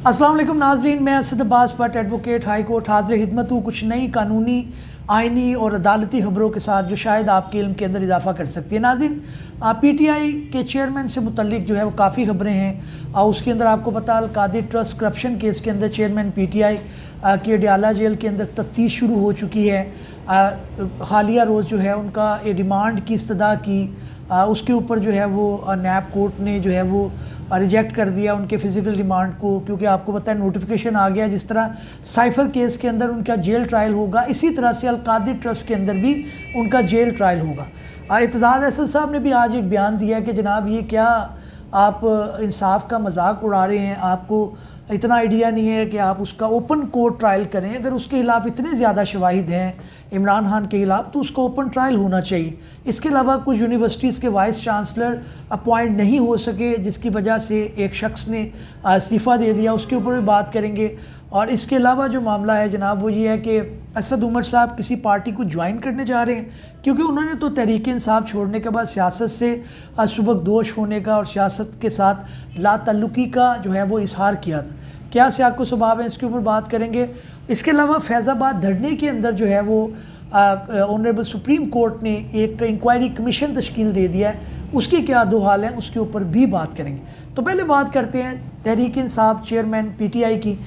अस्सलाम वालेकुम नाज़रीन, मैं Asad Abbas Bhatt advocate high court हाज़िर खिदमत हूँ कुछ नई कानूनी, आइनी और अदालती खबरों के साथ जो शायद आपके इल्म के अंदर इजाफा कर सकती है। नाज़रीन, PTI के चेयरमैन से मुतल्लिक जो है वो काफ़ी खबरें हैं और उसके अंदर आपको पता अल-कादिर ट्रस्ट करप्शन केस के अंदर चेयरमैन PTI की अडियाला जेल के अंदर तफ्तीश शुरू हो चुकी है। हालिया रोज़ जो है उनका रिमांड की इस्तदा की, उसके ऊपर जो है वो नैब कोर्ट ने जो है वो रिजेक्ट कर दिया उनके फ़िज़िकल रिमांड को, क्योंकि आपको पता है नोटिफिकेशन आ गया। जिस तरह साइफ़र केस के अंदर उनका जेल ट्रायल होगा, इसी तरह से अल-कादिर ट्रस्ट के अंदर भी उनका जेल ट्रायल होगा। एतज़ाज़ अहसन साहब ने भी आज एक बयान दिया कि जनाब ये क्या आप इंसाफ का मजाक उड़ा रहे हैं, आपको इतना आइडिया नहीं है कि आप उसका ओपन कोर्ट ट्रायल करें। अगर उसके खिलाफ़ इतने ज़्यादा शवाहिद हैं इमरान खान के ख़िलाफ़ तो उसका ओपन ट्रायल होना चाहिए। इसके अलावा कुछ यूनिवर्सिटीज़ के वाइस चांसलर अपॉइंट नहीं हो सके, जिसकी वजह से एक शख्स ने इस्तीफ़ा दे दिया, उसके ऊपर भी बात करेंगे। और इसके अलावा जो मामला है जनाब वो ये है कि असद उमर साहब किसी पार्टी को ज्वाइन करने जा रहे हैं, क्योंकि उन्होंने तो तहरीक इंसाफ छोड़ने के बाद सियासत से सुबकदोश होने का और सियासत के साथ लाताल्लुकी का जो है वो इजहार किया था। क्या सियाको स्वभाव है, इसके ऊपर बात करेंगे। इसके अलावा फैज़ाबाद धरने के अंदर जो है वो ऑनरेबल सुप्रीम कोर्ट ने एक इंक्वायरी कमीशन तश्कील दे दिया है, उसकी क्या दो हाल हैं उसके ऊपर भी बात करेंगे। तो पहले बात करते हैं तहरीक इंसाफ चेयरमैन PTI की।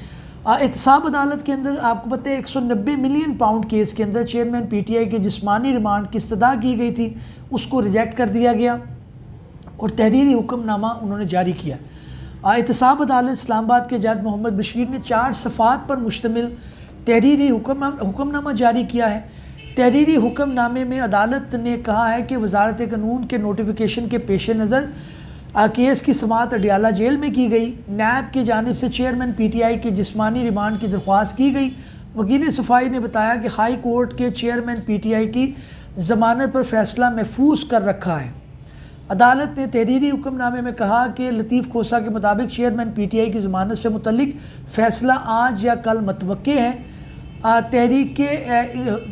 एहतसाब अदालत के अंदर आपको पता है 190 मिलियन पाउंड केस के अंदर चेयरमैन PTI के जिस्मानी रिमांड की इस्तदा की गई थी, उसको रिजेक्ट कर दिया गया और तहरीरी हुक्मनामा उन्होंने जारी किया। एहतसाब अदालत इस्लामाबाद के जज मोहम्मद बशीर ने 4 सफ़ात पर मुश्तमिल तहरीरी हुक्मनामा जारी किया है। तहरीरी हुक्मनामे में अदालत ने कहा है कि वजारत कानून के नोटिफिकेशन के पेश नज़र केस की समाअत अडियाला जेल में की गई। नैब की जानिब से चेयरमैन PTI की जिस्मानी रिमांड की दरख्वास्त की गई। वकील सफाई ने बताया कि हाई कोर्ट के चेयरमैन PTI की ज़मानत पर फैसला महफूज कर रखा है। अदालत ने तहरीरी हुक्मनामे में कहा कि लतीफ़ खोसा के मुताबिक चेयरमैन PTI की ज़मानत से मुतल्लिक फ़ैसला आज या कल मतवक्के है।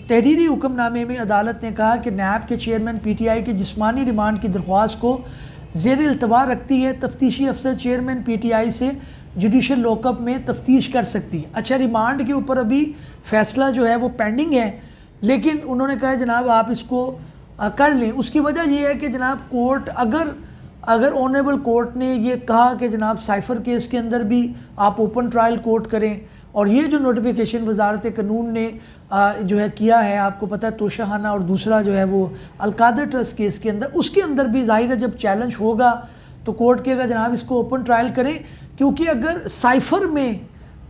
तहरीरी हुक्मनामे में अदालत ने कहा कि नैब के चेयरमैन PTI की जिस्मानी रिमांड की दरख्वास्त को ज़ेर इल्तवा रखती है। तफ्तीशी अफसर चेयरमैन PTI से जुडिशल लॉकअप में तफ्तीश कर सकती है। अच्छा, रिमांड के ऊपर अभी फ़ैसला जो है वो पेंडिंग है, लेकिन उन्होंने कहा जनाब आप इसको कर लें। उसकी वजह यह है कि जनाब कोर्ट अगर ऑनरेबल कोर्ट ने ये कहा कि जनाब साइफ़र केस के अंदर भी आप ओपन ट्रायल कोर्ट करें, और ये जो नोटिफिकेशन वजारत कानून ने जो है किया है, आपको पता है तोशाखाना और दूसरा जो है वो अल-कादिर ट्रस्ट केस के अंदर, उसके अंदर भी ज़ाहिर है जब चैलेंज होगा तो कोर्ट कहेगा जनाब इसको ओपन ट्रायल करें। क्योंकि अगर साइफ़र में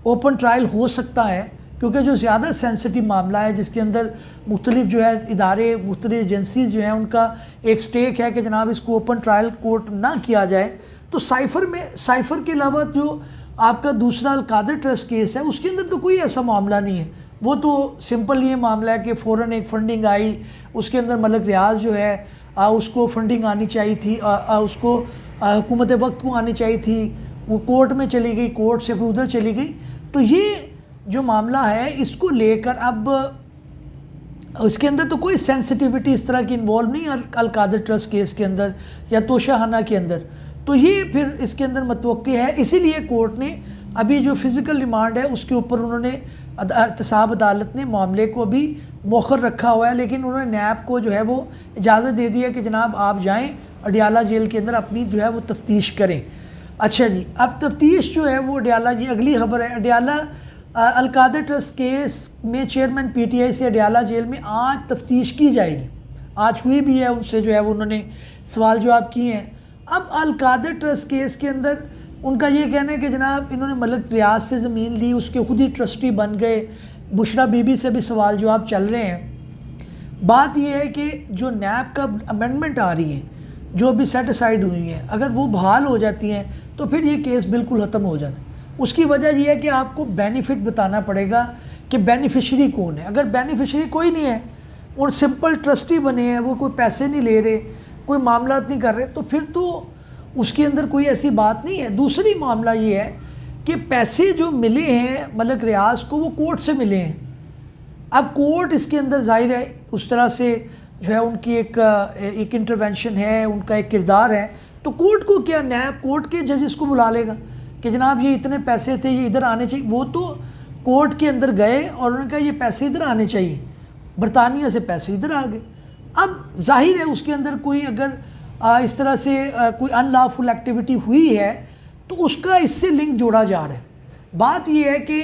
ओपन ट्रायल हो सकता है, क्योंकि जो ज़्यादा सेंसिटिव मामला है जिसके अंदर मुख्तलिफ जो है इदारे मुख्तलिफ एजेंसीज़ जो हैं उनका एक स्टेक है कि जनाब इसको ओपन ट्रायल कोर्ट ना किया जाए, तो साइफ़र के अलावा जो आपका दूसरा अल-कादिर ट्रस्ट केस है उसके अंदर तो कोई ऐसा मामला नहीं है। वो तो सिंपल ये मामला है कि फ़ौरन एक फ़ंडिंग आई, उसके अंदर मलिक रियाज जो है उसको फ़ंडिंग आनी चाहिए थी, उसको हुकूमत वक्त को आनी चाहिए थी, वो कोर्ट में चली गई, कोर्ट से फिर उधर चली गई। तो ये जो मामला है इसको लेकर अब इसके अंदर तो कोई सेंसिटिविटी इस तरह की इन्वॉल्व नहीं है अल-कादिर ट्रस्ट केस के अंदर या तोशाखाना के अंदर, तो ये फिर इसके अंदर मतवक्के है। इसीलिए कोर्ट ने अभी जो फ़िज़िकल रिमांड है उसके ऊपर उन्होंने एहतसाब अदालत ने मामले को अभी मौखर रखा हुआ है, लेकिन उन्होंने नैब को जो है वो इजाज़त दे दी है कि जनाब आप जाएँ अडियाला जेल के अंदर अपनी जो है वो तफ्तीश करें। अच्छा जी, अब तफ्तीश जो है वो अडियाला जी अगली खबर है। अडियाला अल-कादिर ट्रस्ट केस में चेयरमैन PTI से अडियाला जेल में आज तफ्तीश की जाएगी। आज हुई भी है, उनसे जो है वो उन्होंने सवाल जवाब किए हैं। अब अल-कादिर ट्रस्ट केस के अंदर उनका ये कहना है कि जनाब इन्होंने मलिक रियाज से ज़मीन ली, उसके खुद ही ट्रस्टी बन गए, बुशरा बीबी से भी सवाल जवाब चल रहे हैं। बात यह है कि जो नैब का अमेंडमेंट आ रही है जो अभी सेट असाइड हुई हैं, अगर वो बहाल हो जाती हैं तो फिर ये केस बिल्कुल ख़त्म हो जाना। उसकी वजह यह है कि आपको बेनिफिट बताना पड़ेगा कि बेनिफिशरी कौन है। अगर बेनिफिशरी कोई नहीं है और सिंपल ट्रस्टी बने हैं, वो कोई पैसे नहीं ले रहे, कोई मामला नहीं कर रहे, तो फिर तो उसके अंदर कोई ऐसी बात नहीं है। दूसरी मामला ये है कि पैसे जो मिले हैं मलिक रियाज को वो कोर्ट से मिले हैं। अब कोर्ट इसके अंदर जाहिर है उस तरह से जो है उनकी एक इंटरवेंशन है, उनका एक किरदार है, तो कोर्ट को क्या नैब कोर्ट के जजेस को बुला लेगा कि जनाब ये इतने पैसे थे, ये इधर आने चाहिए। वो तो कोर्ट के अंदर गए और उन्होंने कहा ये पैसे इधर आने चाहिए, बरतानिया से पैसे इधर आ गए। अब जाहिर है उसके अंदर कोई अगर इस तरह से कोई अनलॉफुल एक्टिविटी हुई है तो उसका इससे लिंक जोड़ा जा रहा है। बात यह है कि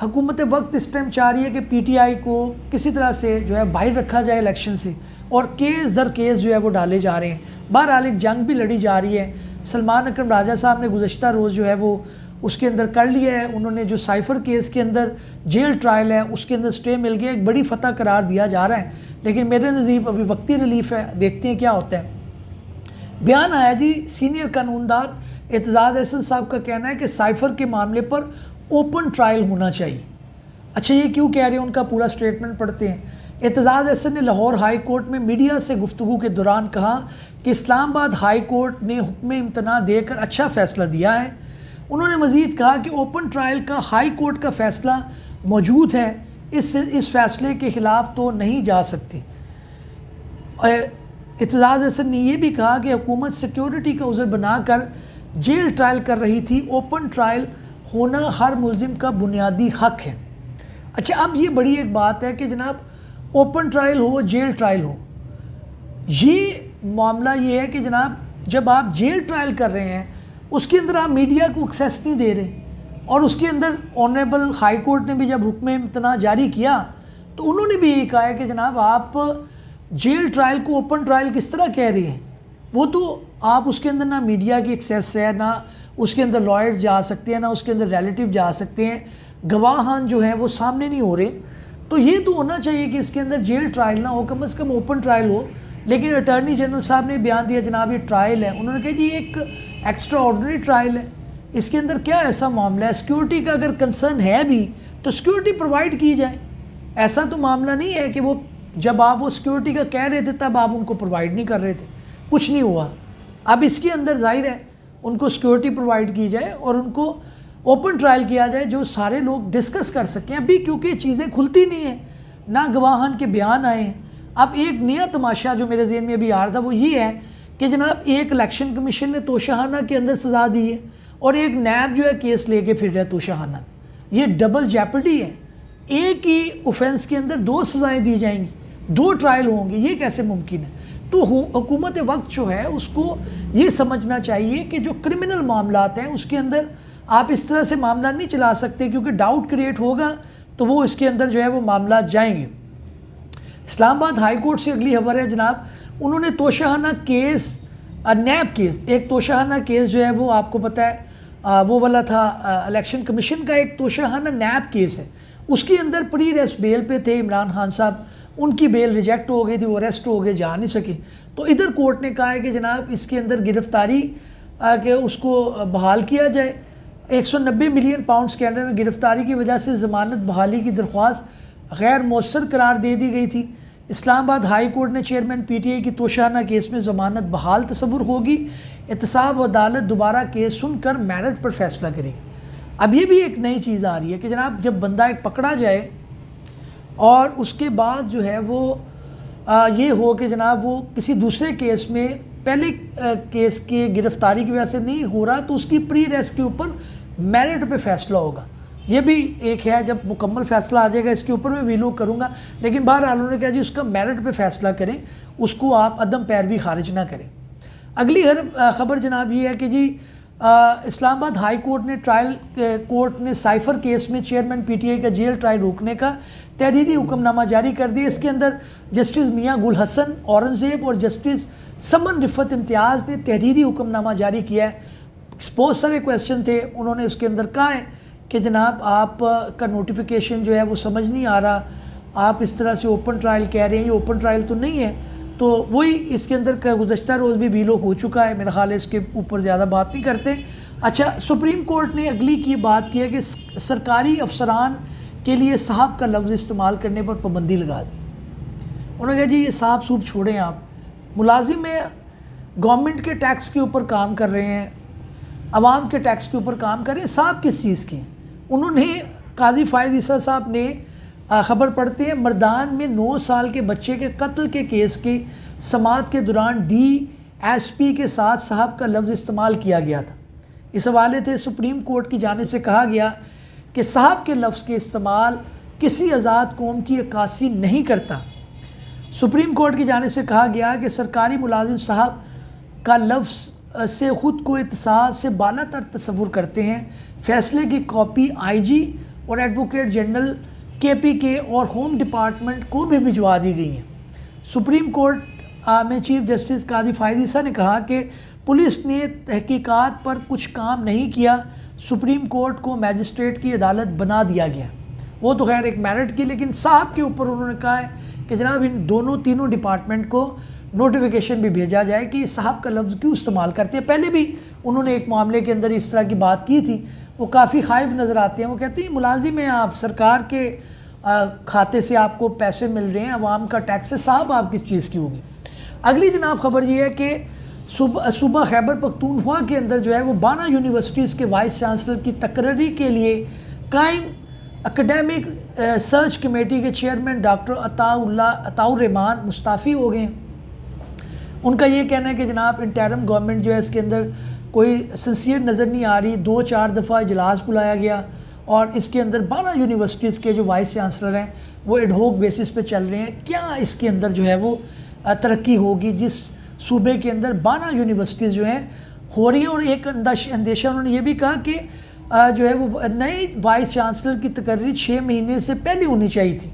हुकूमत वक्त इस टाइम चाह रही है कि पीटीआई को किसी तरह से जो है बाहर रखा जाए इलेक्शन से, और केस दर केस जो है वो डाले जा रहे हैं। बहरहाल एक जंग भी लड़ी जा रही है। सलमान अकरम राजा साहब ने गुज़श्ता रोज़ जो है वो उसके अंदर कर लिया है। उन्होंने जो साइफ़र केस के अंदर जेल ट्रायल है उसके अंदर स्टे मिल गया, एक बड़ी फतह करार दिया जा रहा है। लेकिन मेरे नज़ीब अभी वक्ती रिलीफ है, देखते हैं क्या होता है। बयान आया जी सीनियर कानूनदान एतजाज़ अहसन साहब का कहना है कि साइफ़र के मामले पर ओपन ट्रायल होना चाहिए। अच्छा, ये क्यों कह रहे हैं, उनका पूरा स्टेटमेंट पढ़ते हैं। एतजाज़ अहसन ने लाहौर हाई कोर्ट में मीडिया से गुफ्तगू के दौरान कहा कि इस्लामाबाद हाई कोर्ट ने हुक्म इम्तना देकर अच्छा फ़ैसला दिया है। उन्होंने मज़ीद कहा कि ओपन ट्रायल का हाई कोर्ट का फ़ैसला मौजूद है, इस फ़ैसले के ख़िलाफ़ तो नहीं जा सकती। एतजाज़ अहसन ने यह भी कहा कि हुकूमत सिक्योरिटी का उज़र बनाकर जेल ट्रायल कर रही थी। ओपन ट्रायल होना हर मुल्ज़िम का बुनियादी हक़ है। अच्छा, अब ये बड़ी एक बात है कि जनाब ओपन ट्रायल हो, जेल ट्रायल हो, ये मामला ये है कि जनाब जब आप जेल ट्रायल कर रहे हैं उसके अंदर आप मीडिया को एक्सेस नहीं दे रहे, और उसके अंदर ऑनरेबल हाई कोर्ट ने भी जब हुक्म इम्तना जारी किया तो उन्होंने भी यही कहा है कि जनाब आप जेल ट्रायल को ओपन ट्रायल किस तरह कह रहे हैं। वो तो आप उसके अंदर ना मीडिया की एक्सेस है, ना उसके अंदर लॉयर्स जा सकते हैं, ना उसके अंदर रिलेटिव जा सकते हैं, गवाहान जो हैं वो सामने नहीं हो रहे। तो ये तो होना चाहिए कि इसके अंदर जेल ट्रायल ना हो, कम से कम ओपन ट्रायल हो। लेकिन अटॉर्नी जनरल साहब ने बयान दिया जनाब ये ट्रायल है। उन्होंने कहा जी एक एक्स्ट्रा ऑर्डिनरी ट्रायल है, इसके अंदर क्या ऐसा मामला है, सिक्योरिटी का अगर कंसर्न है भी तो सिक्योरिटी प्रोवाइड की जाए। ऐसा तो मामला नहीं है कि वो जब आप वो सिक्योरिटी का कह रहे थे तब आप उनको प्रोवाइड नहीं कर रहे थे, कुछ नहीं हुआ। अब इसके अंदर जाहिर है उनको सिक्योरिटी प्रोवाइड की जाए और उनको ओपन ट्रायल किया जाए जो सारे लोग डिस्कस कर सकें। अभी क्योंकि चीज़ें खुलती नहीं हैं, ना गवाहान के बयान आए हैं। अब एक नया तमाशा जो मेरे ज़हन में अभी आ रहा था वो ये है कि जनाब एक इलेक्शन कमीशन ने तोशाहाना के अंदर सज़ा दी है और एक नैब जो है केस लेके फिर रहा है तोशाहाना। ये डबल जैपर्डी है, एक ही ऑफेंस के अंदर दो सज़ाएँ दी जाएंगी, दो ट्रायल होंगे, ये कैसे मुमकिन है। तो हुकूमत वक्त जो है उसको ये समझना चाहिए कि जो क्रिमिनल मामलात हैं उसके अंदर आप इस तरह से मामला नहीं चला सकते, क्योंकि डाउट क्रिएट होगा तो वो इसके अंदर जो है वो मामला जाएंगे। इस्लामाबाद हाई कोर्ट से अगली खबर है जनाब, उन्होंने तोशाहाना केस, नैब केस, एक तोशाहाना केस जो है वो आपको पता है वो वाला था इलेक्शन कमीशन का एक तोशाहाना नैब केस है, उसके अंदर प्री अरेस्ट बेल पे थे इमरान खान साहब, उनकी बेल रिजेक्ट हो गई थी, वो अरेस्ट हो गए, जा नहीं सके। तो इधर कोर्ट ने कहा है कि जनाब इसके अंदर गिरफ्तारी के उसको बहाल किया जाए। 190 मिलियन पाउंड्स के अंडर में गिरफ्तारी की वजह से ज़मानत बहाली की दरख्वास्त गैर मौसर करार दे दी गई थी। इस्लामाबाद हाई कोर्ट ने चेयरमैन पीटीआई की तोशाना केस में ज़मानत बहाल तस्वुर होगी। एहतसाब अदालत दोबारा केस सुनकर मेरिट पर फैसला करेगी। अब ये भी एक नई चीज़ आ रही है कि जनाब जब बंदा एक पकड़ा जाए और उसके बाद जो है वो ये हो कि जनाब वो किसी दूसरे केस में पहले केस के गिरफ्तारी की वजह से नहीं हो रहा तो उसकी प्री अरेस्ट के ऊपर मेरिट पे फैसला होगा। ये भी एक है, जब मुकम्मल फ़ैसला आ जाएगा इसके ऊपर मैं वीलो करूँगा। लेकिन बहरहाल उन्होंने कहा जी उसका मेरिट पे फैसला करें, उसको आप अदम पैरवी खारिज ना करें। अगली ख़बर जनाब ये है कि जी इस्लामाबाद हाई कोर्ट ने कोर्ट ने साइफ़र केस में चेयरमैन पीटीआई का जेल ट्रायल रोकने का तहरीरी हुक्मनामा जारी कर दिया। इसके अंदर जस्टिस मियां गुल हसन औरंगज़ेब और जस्टिस समन रिफ़त इम्तियाज़ ने तहरीरी हुक्मनामा जारी किया है। बहुत सारे क्वेश्चन थे, उन्होंने इसके अंदर कहा है कि जनाब आप का नोटिफिकेशन जो है वो समझ नहीं आ रहा, आप इस तरह से ओपन ट्रायल कह रहे हैं, ये ओपन ट्रायल तो नहीं है। तो वही इसके अंदर का गुज़श्ता रोज़ भी वीलो हो चुका है, मेरा ख्याल है इसके ऊपर ज़्यादा बात नहीं करते। अच्छा, सुप्रीम कोर्ट ने अगली की बात की है कि सरकारी अफसरान के लिए साहब का लफ्ज़ इस्तेमाल करने पर पाबंदी लगा दी। उन्होंने कहा जी ये साहब सूब छोड़ें, आप मुलाजिम हैं, गवर्नमेंट के टैक्स के ऊपर काम कर रहे हैं, आवाम के टैक्स के ऊपर काम कर रहे हैं, साहब किस चीज़ की। उन्होंने काजी फायज़ ईसा साहब ने ख़बर पढ़ते हैं मर्दान में 9 साल के बच्चे के कत्ल के केस की समाअत के दौरान DSP के साथ साहब का लफ्ज़ इस्तेमाल किया गया था। इस हवाले से सुप्रीम कोर्ट की जानिब से कहा गया कि साहब के लफ्ज़ के इस्तेमाल किसी आज़ाद कौम की अक्कासी नहीं करता। सुप्रीम कोर्ट की जानिब से कहा गया कि सरकारी मुलाजिम साहब का लफ्ज़ से ख़ुद को इत्तेसाब से बालातर तस्वुर करते हैं। फ़ैसले की कॉपी IG और एडवोकेट जनरल KPK और होम डिपार्टमेंट को भी भिजवा दी गई हैं। सुप्रीम कोर्ट में चीफ जस्टिस काजी फ़ायज़ ईसा ने कहा कि पुलिस ने तहकीकात पर कुछ काम नहीं किया, सुप्रीम कोर्ट को मैजिस्ट्रेट की अदालत बना दिया गया। वो तो खैर एक मेरिट की, लेकिन साहब के ऊपर उन्होंने कहा है कि जनाब इन तीनों डिपार्टमेंट को नोटिफिकेशन भी भेजा जाए कि साहब का लफ्ज़ क्यों इस्तेमाल करते हैं। पहले भी उन्होंने एक मामले के अंदर इस तरह की बात की थी, वो काफ़ी खाइफ नज़र आते हैं। वो कहते हैं मुलाजिम हैं आप, सरकार के खाते से आपको पैसे मिल रहे हैं, अवाम का टैक्स है, साहब आप किस चीज़ की होगी। अगली जनाब खबर ये है कि सूबा खैबर पख्तूनख्वा के अंदर जो है वो 12 यूनिवर्सिटीज़ के वाइस चांसलर की तकर्री के लिए कायम एकेडमिक सर्च कमेटी के chairman doctor Ataur Rahman Mustafi हो गए हैं। उनका ये कहना है कि जनाब इंटरिम गवर्नमेंट जो है इसके अंदर कोई सिंसियर नज़र नहीं आ रही। 2-4 दफ़ा इजलास बुलाया गया और इसके अंदर 12 यूनिवर्सिटीज़ के जो वाइस चांसलर हैं वो एडहोक बेसिस पे चल रहे हैं। क्या इसके अंदर जो है वो तरक्की होगी जिस सूबे के अंदर 12 यूनिवर्सिटीज़ जो हैं हो रही हैं। और एक अंदेशा उन्होंने ये भी कहा कि जो है वो नई वाइस चांसलर की तकर्री 6 महीने से पहले होनी चाहिए थी,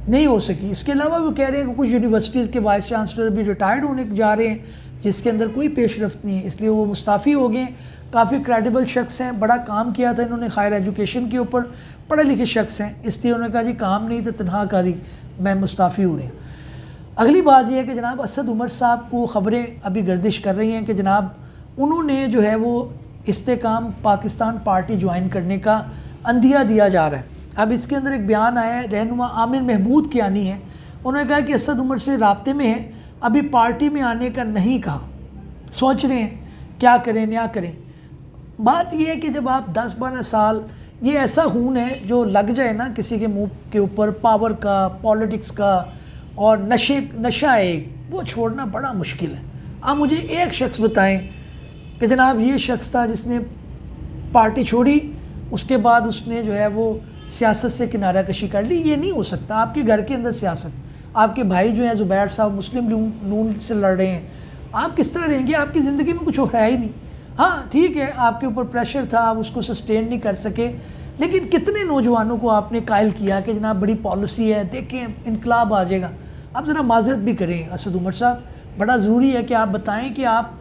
नहीं हो सकी। इसके अलावा वो कह रहे हैं कि कुछ यूनिवर्सिटीज़ के वाइस चांसलर भी रिटायर्ड होने जा रहे हैं जिसके अंदर कोई पेशरफ्त नहीं है, इसलिए वो मुस्ताफ़ी हो गए। काफ़ी क्रेडिबल शख्स हैं, बड़ा काम किया था इन्होंने हायर एजुकेशन के ऊपर, पढ़े लिखे शख्स हैं, इसलिए उन्होंने कहा जी काम नहीं तो तनहा का दी मैं मुस्ताफ़ी हो रहे हैं। अगली बात यह है कि जनाब असद उमर साहब को ख़बरें अभी गर्दिश कर रही हैं कि जनाब उन्होंने जो है वो इस्तेकाम पाकिस्तान पार्टी ज्वाइन करने का अंदिया दिया जा रहा है। अब इसके अंदर एक बयान आया है, रहनुमा आमिर महमूद कियानी है, उन्होंने कहा कि असद उमर से राब्ते में है, अभी पार्टी में आने का नहीं कहा, सोच रहे हैं क्या करें क्या करें। बात यह है कि जब आप 10-12 साल ये ऐसा खून है जो लग जाए ना किसी के मुंह के ऊपर, पावर का, पॉलिटिक्स का और नशा है, वो छोड़ना बड़ा मुश्किल है। आप मुझे एक शख्स बताएं कि जनाब ये शख्स था जिसने पार्टी छोड़ी, उसके बाद उसने जो है वो सियासत से किनारा कशी कर ली। ये नहीं हो सकता। आपके घर के अंदर सियासत, आपके भाई जो हैं ज़ुबैर साहब मुस्लिम नून से लड़ रहे हैं, आप किस तरह रहेंगे? आपकी ज़िंदगी में कुछ है ही नहीं। हाँ ठीक है, आपके ऊपर प्रेशर था, आप उसको सस्टेन नहीं कर सके, लेकिन कितने नौजवानों को आपने कायल किया कि जनाब बड़ी पॉलिसी है, देखें इनकलाब आ जाएगा। आप ज़रा माजरत भी करें असद उमर साहब, बड़ा ज़रूरी है कि आप बताएं कि आप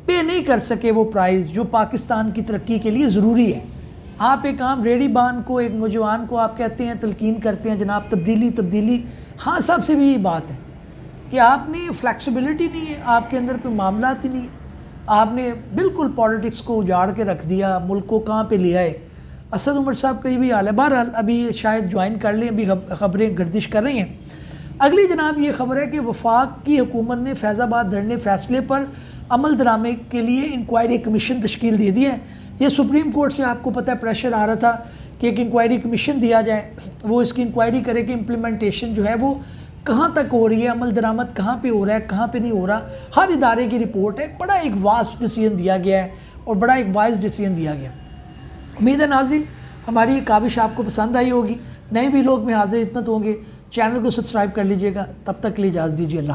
पे नहीं कर सके वो प्राइस जो पाकिस्तान की तरक्की के लिए ज़रूरी है। आप एक आम रेडी बान को, एक नौजवान को आप कहते हैं, तलकीन करते हैं जनाब तब्दीली। हाँ साहब से भी ये बात है कि आपने फ्लैक्सिबिलिटी नहीं है, आपके अंदर कोई मामला ही नहीं है, आपने बिल्कुल पॉलिटिक्स को उजाड़ के रख दिया, मुल्क को कहाँ पे ले आए। असद उमर साहब का भी हाल है। बहरहाल अभी शायद ज्वाइन कर लें, अभी ख़बरें गर्दिश कर रही हैं। अगली जनाब ये ख़बर है कि वफाक की हुकूमत ने फैज़ाबाद धरने फ़ैसले पर अमल दरामे के लिए इंक्वायरी कमीशन तश्कील दे दी है। ये सुप्रीम कोर्ट से आपको पता है प्रेशर आ रहा था कि एक इंक्वायरी कमीशन दिया जाए, वो इसकी इंक्वायरी करे कि इम्प्लीमेंटेशन जो है वो कहाँ तक हो रही है, अमल दरामद कहाँ पे हो रहा है, कहाँ पे नहीं हो रहा। हर इदारे की रिपोर्ट है। बड़ा एक वास्ट डिसीजन दिया गया है और बड़ा एक वाइज डिसीजन दिया गया। उम्मीद है नाज़रीन हमारी ये काविश आपको पसंद आई होगी। नए भी लोग में हाजिर खिदमत होंगे। चैनल को सब्सक्राइब कर लीजिएगा। तब तक के लिए इजाज़त दीजिए। अल्लाह।